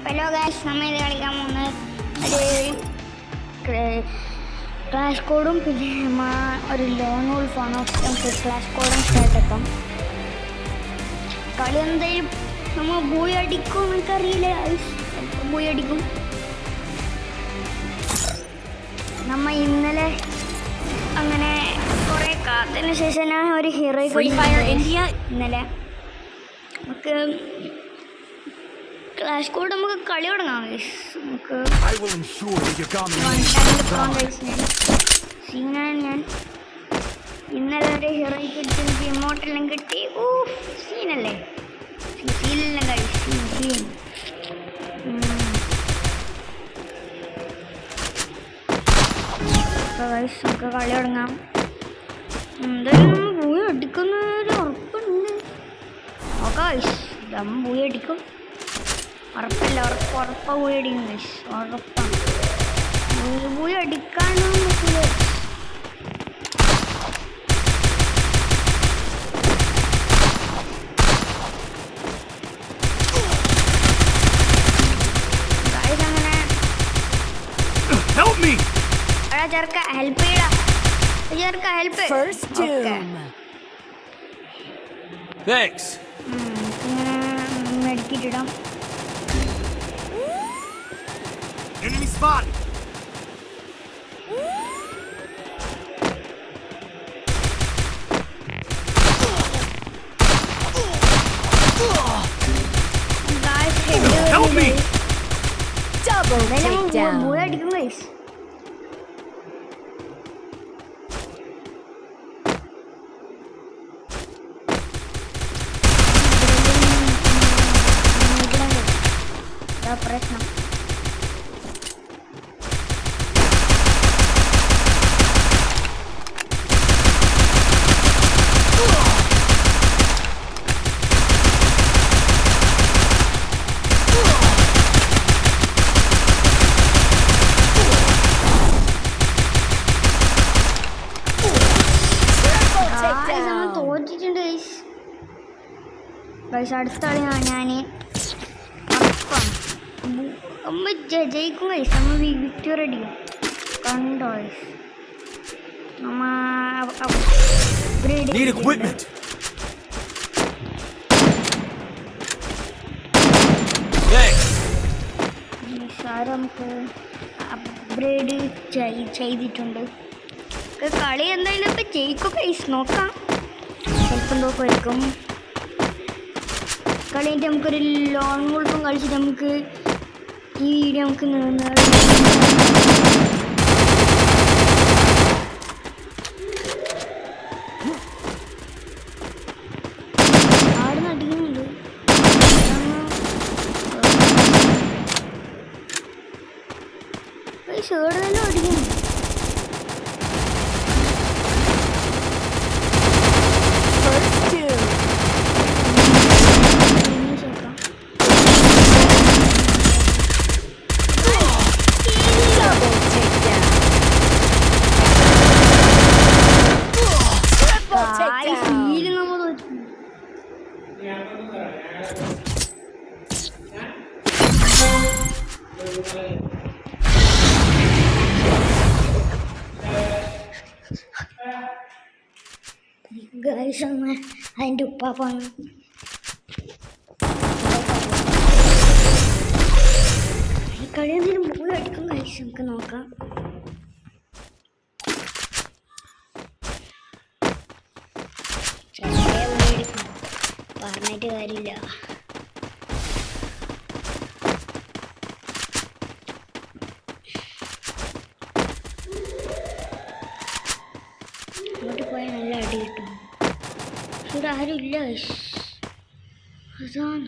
Hello guys, നമ്മൾ ഇത് കളിക്കാൻ പോകുന്നത് ഒരു ക്ലാഷ് കോഡും പിന്നെ ഒരു ലോൺ വോൾഫാണ്. നമുക്ക് ക്ലാഷ് കോഡും സ്റ്റാർട്ടാക്കാം. കളി എന്തായാലും നമ്മൾ ബൂയി അടിക്കും, എനിക്കറിയില്ല. ബൂയി അടിക്കും. നമ്മ ഇന്നലെ അങ്ങനെ കുറേ കാത്തതിന് ശേഷം ഞാൻ ഒരു ഹീറോ ഇന്നലെ നമുക്ക് ക്ലാഷ് കോഡ് നമുക്ക് കളി തുടങ്ങാം. നമുക്ക് സീനാണ്. ഞാൻ ഇന്നലെ ഒരു ഹീറോയ്ക്ക് കിട്ടി, എനിക്ക് ഇമോട്ടെല്ലാം കിട്ടി. സീനല്ലേ, സീനെല്ലാം കഴിച്ചു. സീൻ നമുക്ക് കളി തുടങ്ങാം. എന്തായാലും പോയി അടിക്കുന്ന ഒരു ഉറപ്പുണ്ട്. ഓക്കെ, പോയി അടിക്കും. ഉറപ്പല്ല, ഉറപ്പാ പോയി അടിക്കും. ഉറപ്പാണ് പോയി അടിക്കാനും പറ്റില്ല. ചെറുക്ക ഹെൽപ്പ് ചെയ്യടാ, ചെറുക്ക ഹെൽപ്പ്. മെഡിക്കിട്ടിടാം. Enemy spotted. Help me. Double takedown. Boy അടിക്കും guys. പ്രശ്നം തോറ്റിട്ടുണ്ട് ഗൈസ്. അടുത്ത കളി ഞാൻ നമ്മൾ ജയിക്കും ഗൈസ്. നമ്മൾ വിക്ടറി അടിക്കും. കണ്ടോ ഗൈസ്, നമുക്ക് അപ്ഗ്രേഡ് ചെയ്തിട്ടുണ്ട്. കളി എന്തായാലും ഇപ്പം ജയിക്കും ഗൈസ്. നോക്കാം, ചിലപ്പം തോക്കുമായിരിക്കും. കളി കഴിഞ്ഞിട്ട് നമുക്കൊരു ലോൺ വോൾഫും കളിച്ചിട്ട് നമുക്ക് ഈ വീഡിയോ നമുക്ക് ആട് നടിക്കുന്നുണ്ട്. ഷേഡ് തന്നെ അടിക്കുന്നു. ഗൈസ് ഒന്ന് അതിൻ്റെ ഉപ്പാപ്പാണ്. ഈ കളി എന്തെങ്കിലും പോയി അടിക്കും ഗൈസ്. നമുക്ക് നോക്കാം. പറഞ്ഞിട്ട് കാര്യമില്ല. അങ്ങോട്ട് പോയാൽ നല്ല അടി കിട്ടും. ഇവിടെ ആരും ഇല്ല ഗൈസ്, അതാണ്.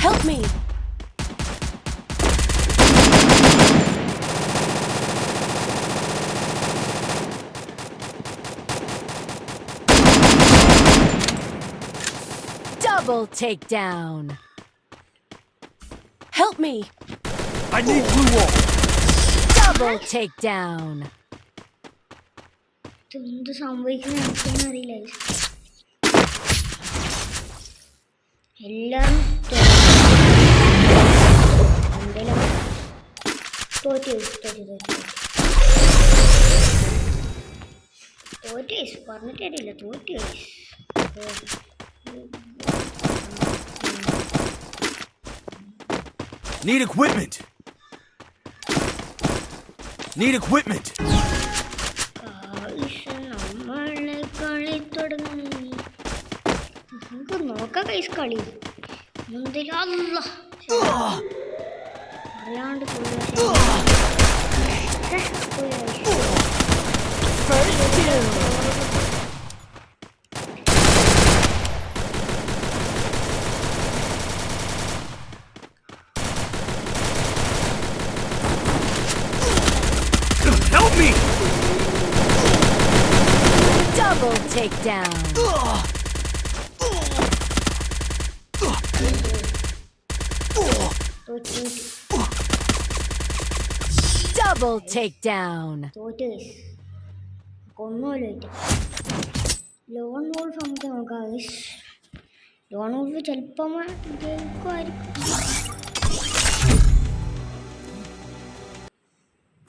Help me. Double takedown. Help me! I need blue wall. Double takedown! എന്ത് സംഭവിക്കുന്ന എനിക്കൊന്നും അറിയില്ല എല്ലാരും തോറ്റു പറഞ്ഞിട്ടില്ല തോറ്റു Need equipment. Need equipment. നമ്മളെ കളി തുടങ്ങി നമുക്ക് നോക്കാം കൈസ് കളി മുന്തിരില്ല അറിയാണ്ട് Help me. Double takedown! Double takedown! കൊന്നുപോലും ലോൺ വോൾഫ് നമുക്ക് നോക്കാം ലോൺ വോൾഫ് ചിലപ്പോൾ ജയിക്കുമായിരിക്കും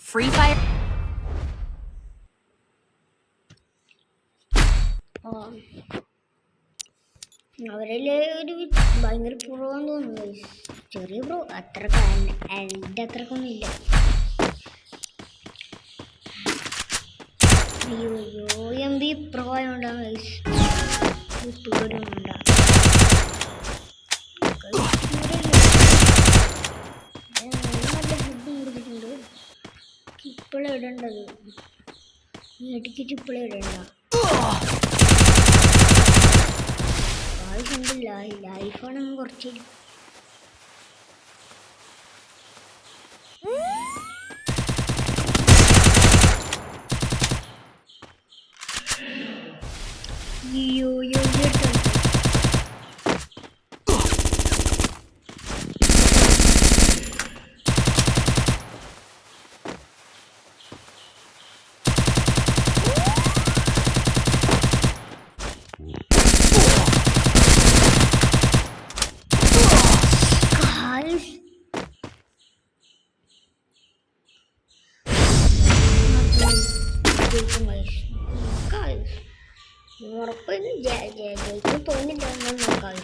Free Fire. അവരിൽ ഒരു ഭയങ്കര പ്രോ തോന്നുന്നു ചെറിയ പ്രോ അത്ര എൻ്റെ അത്രക്കൊന്നും ഇല്ല UMB പ്രോ ആയതുകൊണ്ടാണ് പേടിയുണ്ടാ ഇപ്പോഴും ഇടേണ്ടത് ഇടയ്ക്കിട്ട് ഇപ്പോഴും ഇടണ്ട ആവശ്യമില്ല ലൈഫാണെങ്കിൽ കുറച്ച് ഉറപ്പൊന്നും ജയിക്കും തോന്നില്ല എന്നാൽ നോക്കാം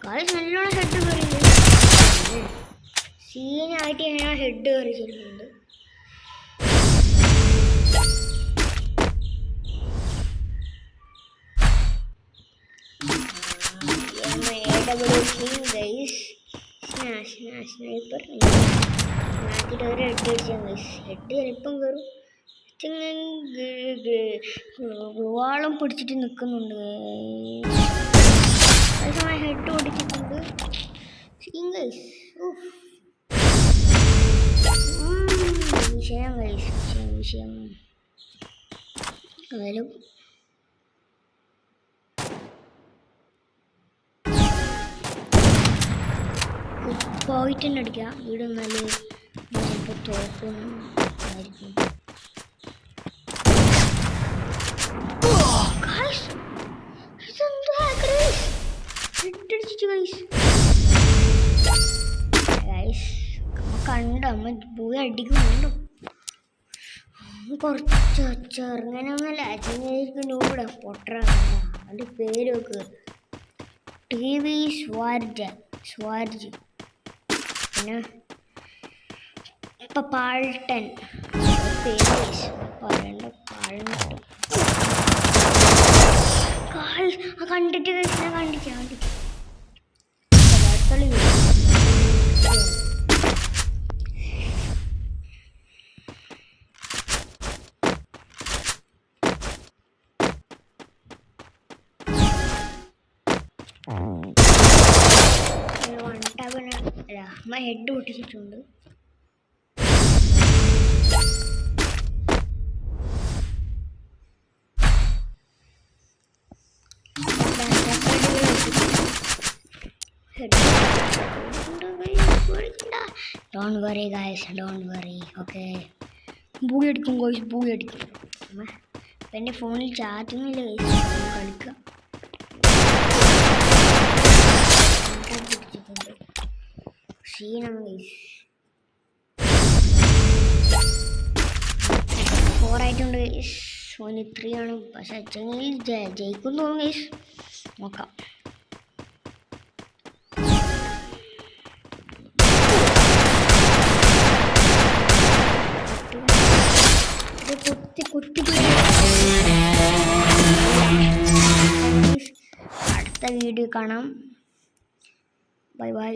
കളി നല്ലോണം ഹെഡ് കയറി സീനായിട്ട് ഞാൻ ഹെഡ് കയറി ചെല്ലുന്നുണ്ട് സ്നൈപ്പർ മാറ്റിട്ട് ഒരു ഹെഡ് അടിച്ചാൽ ഹെഡ് ചിലപ്പം കയറും ഗ്ലൂവാളം പിടിച്ചിട്ട് നിൽക്കുന്നുണ്ട് അതേ സമയം ഹെഡ് ഓടിച്ചിട്ടുണ്ട് വിഷയം വിഷയം എന്നാലും പോയിട്ട് തന്നെ അടിക്കാം വീട് നല്ല ചിലപ്പോൾ തോക്കുമായിരിക്കും കണ്ടോ അമ്മ പോയി അടിക്കുന്നുണ്ടോ കുറച്ച് ചെറുങ്ങനൊന്നുമല്ല അച്ഛനായിരിക്കും ഇവിടെ പൊട്ടറാണ് അതിൻ്റെ പേര് നോക്ക് TV സ്വാർജ് പിന്നെ ഇപ്പം പാൾട്ടൻ പേര് പറയണ്ട പാൾട്ട് കണ്ടിട്ട് ഞാൻ കണ്ടിട്ട് കളി അമ്മ ഹെഡ് പൊട്ടിച്ചിട്ടുണ്ട് don't worry guys, don't worry. Okay, booyah അടിക്കും ഗൈസ്, ബൂയി അടിക്കും. അപ്പം എൻ്റെ ഫോണിൽ ചാർജൊന്നുമില്ല ഗൈസ്, കളിക്കാം. സീനാണ് ഗൈസ്. 4 ആയിട്ടുണ്ട് ഗൈസ്, 3 ആണ്. പക്ഷെ അച്ഛനിൽ ജയിക്കും തോന്നുന്നു ഗൈസ്, നോക്കാം. അടുത്ത വീഡിയോ കാണാം. Bye bye.